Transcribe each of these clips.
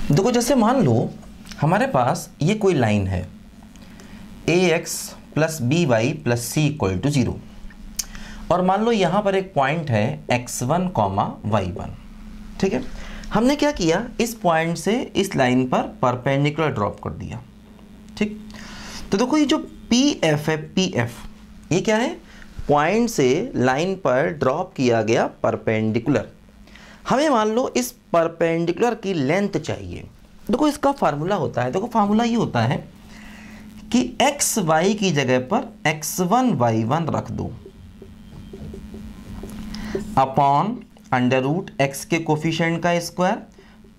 देखो जैसे मान लो हमारे पास ये कोई लाइन है ax plus b y plus c equal to 0 और मान लो यहाँ पर एक पॉइंट है x1 कॉमा y1। ठीक है, हमने क्या किया, इस पॉइंट से इस लाइन पर परपेंडिकुलर ड्रॉप कर दिया। ठीक, तो देखो ये जो PF है, PF ये क्या है, पॉइंट से लाइन पर ड्रॉप किया गया परपेंडिकुलर। हमें मान लो इस परपेंडिकुलर की लेंथ चाहिए। देखो इसका फार्मूला होता है, देखो फार्मूला ये होता है कि एक्स वाई की जगह पर x1 y1 रख दो अपॉन अंडर रूट एक्स के कोफिशिएंट का स्क्वायर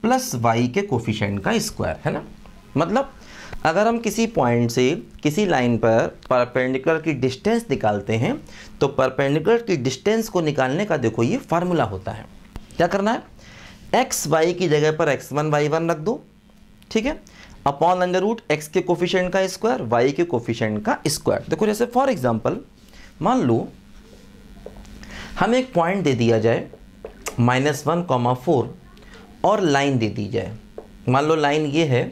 प्लस वाई के कोफिशिएंट का स्क्वायर, है ना। मतलब अगर हम किसी पॉइंट से किसी लाइन पर परपेंडिकुलर की डिस्टेंस निकालते हैं तो परपेंडिकुलर की डिस्टेंस को निकालने का देखो ये फार्मूला होता है। क्या करना है, एक्स वाई की जगह पर x1 y1 रख दो, ठीक है, अपॉन अंडर रूट एक्स के कोफिशिएंट का स्क्वायर वाई के कोफिशिएंट का स्क्वायर। देखो जैसे फॉर एग्जांपल मान लो हमें एक पॉइंट दे दिया जाए -1,4 और लाइन दे दी जाए, मान लो लाइन ये है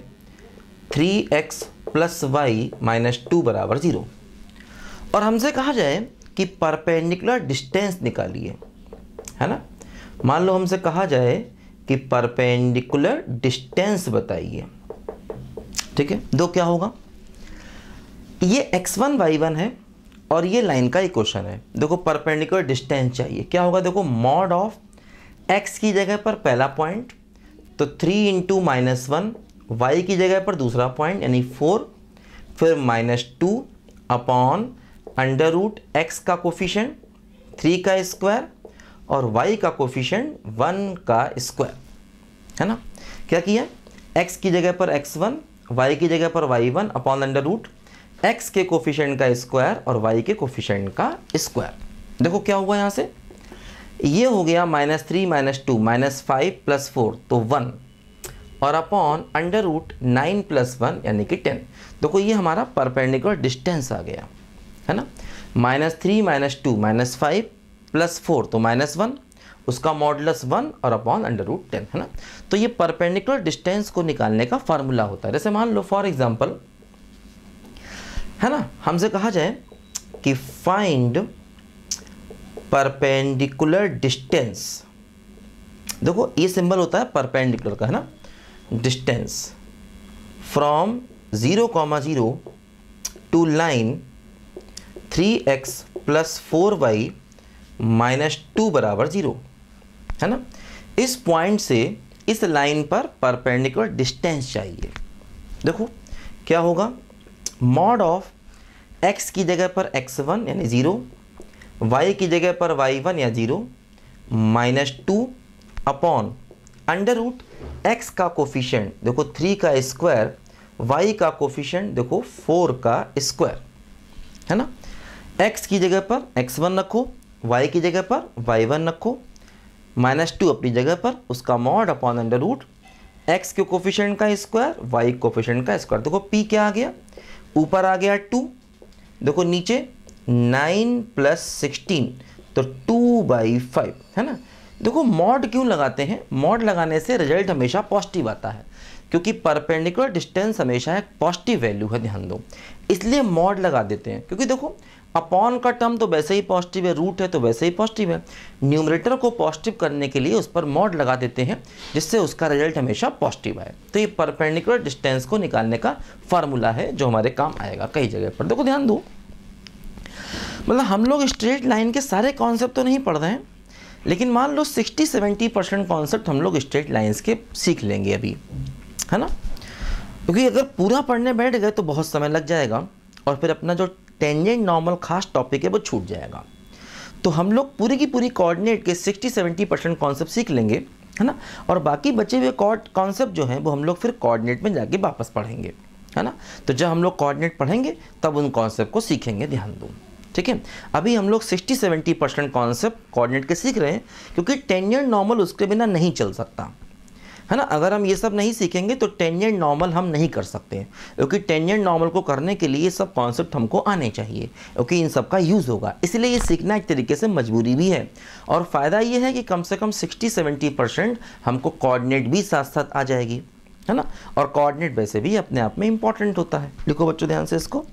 3x प्लस वाई -2 बराबर 0 और हमसे कहा जाए कि परपेंडिकुलर डिस्टेंस निकालिए, है ना। मान लो हमसे कहा जाए कि परपेंडिकुलर डिस्टेंस बताइए। ठीक है, दो क्या होगा, ये x1 y1 है और ये लाइन का इक्वेशन है। देखो परपेंडिकुलर डिस्टेंस चाहिए, क्या होगा, देखो मॉड ऑफ x की जगह पर पहला पॉइंट तो 3 इंटू -1, y की जगह पर दूसरा पॉइंट यानी 4, फिर -2 अपॉन अंडर रूट एक्स का कोफिशिएंट 3 का स्क्वायर और y का कोफिशिएंट 1 का स्क्वायर, है ना। क्या किया, x की जगह पर x1, y की जगह पर y1 upon under root x के कोफिशिएंट का स्क्वायर और y के कोफिशिएंट का स्क्वायर। देखो क्या हुआ, यहाँ से ये हो गया -3 -2 -5 प्लस 4 तो 1 और अपॉन अंडर रूट 9 प्लस 1 यानी कि 10। देखो ये हमारा परपेंडिकुलर डिस्टेंस आ गया, है ना। -3 -2 -5 प्लस 4 तो -1, उसका मॉडुलस 1 और अपॉन अंडर रूट 10, है ना। तो ये परपेंडिकुलर डिस्टेंस को निकालने का फार्मूला होता है। जैसे मान लो फॉर एग्जांपल, है ना, हमसे कहा जाए कि फाइंड परपेंडिकुलर डिस्टेंस। देखो ये सिंबल होता है परपेंडिकुलर का, है ना, distance from 0,0 to line 3x plus 4y -2 बराबर 0, है ना। इस पॉइंट से इस लाइन पर परपेंडिकुलर डिस्टेंस चाहिए। देखो क्या होगा, मॉड ऑफ x की जगह पर x1 यानी 0, y की जगह पर y1 या 0 -2 अपॉन अंडर रूट x का कोफिशिएंट देखो 3 का स्क्वायर, y का कोफिशिएंट देखो 4 का स्क्वायर, है ना। x की जगह पर x1 रखो, y की जगह पर y1 रखो, -2 अपनी जगह पर, उसका mod upon under root x के कोफिशिएंट का स्क्वायर y कोफिशिएंट का स्क्वायर। देखो p क्या आ गया, ऊपर आ गया 2, देखो नीचे 9 प्लस 16 तो 2/5, है ना। देखो मॉड क्यों लगाते हैं, मॉड लगाने से रिजल्ट हमेशा पॉजिटिव आता है क्योंकि परपेंडिकुलर डिस्टेंस हमेशा एक पॉजिटिव वैल्यू है, ध्यान दो, इसलिए मॉड लगा देते हैं। क्योंकि देखो अपॉन का टर्म तो वैसे ही पॉजिटिव है, रूट है तो वैसे ही पॉजिटिव है, न्यूमरेटर को पॉजिटिव करने के लिए उस पर मॉड लगा देते हैं जिससे उसका रिजल्ट हमेशा पॉजिटिव आए। तो ये परपेंडिकुलर डिस्टेंस को निकालने का फार्मूला है जो हमारे काम आएगा कई जगह पर। देखो ध्यान दो, मतलब हम लोग स्ट्रेट लाइन के सारे कॉन्सेप्ट तो नहीं पढ़ रहे हैं, लेकिन मान लो 60-70% कॉन्सेप्ट हम लोग स्ट्रेट लाइन्स के सीख लेंगे अभी, है ना। क्योंकि अगर पूरा पढ़ने बैठ गए तो बहुत समय लग जाएगा और फिर अपना जो टेंजेंट नॉर्मल खास टॉपिक है वो छूट जाएगा। तो हम लोग पूरी की पूरी कोऑर्डिनेट के 60-70% कॉन्सेप्ट सीख लेंगे, है ना, और बाकी बचे हुए कॉन्सेप्ट जो हैं वो हम लोग फिर कोऑर्डिनेट में जाके वापस पढ़ेंगे, है ना। तो जब हम लोग कोऑर्डिनेट पढ़ेंगे तब उन कॉन्सेप्ट को सीखेंगे, ध्यान दो, ठीक है। अभी हम लोग 60-70% कॉन्सेप्ट कोऑर्डिनेट के सीख रहे हैं क्योंकि टेंजेंट नॉर्मल उसके बिना नहीं चल सकता, है ना। अगर हम ये सब नहीं सीखेंगे तो टेंजेंट नॉर्मल हम नहीं कर सकते हैं, क्योंकि टेंजेंट नॉर्मल को करने के लिए ये सब कॉन्सेप्ट हमको आने चाहिए क्योंकि इन सब का यूज़ होगा। इसलिए ये सीखना एक तरीके से मजबूरी भी है और फ़ायदा ये है कि कम से कम 60-70% हमको कोऑर्डिनेट भी साथ साथ आ जाएगी, है ना। और कोऑर्डिनेट वैसे भी अपने आप में इंपॉर्टेंट होता है। लिखो बच्चों ध्यान से इसको,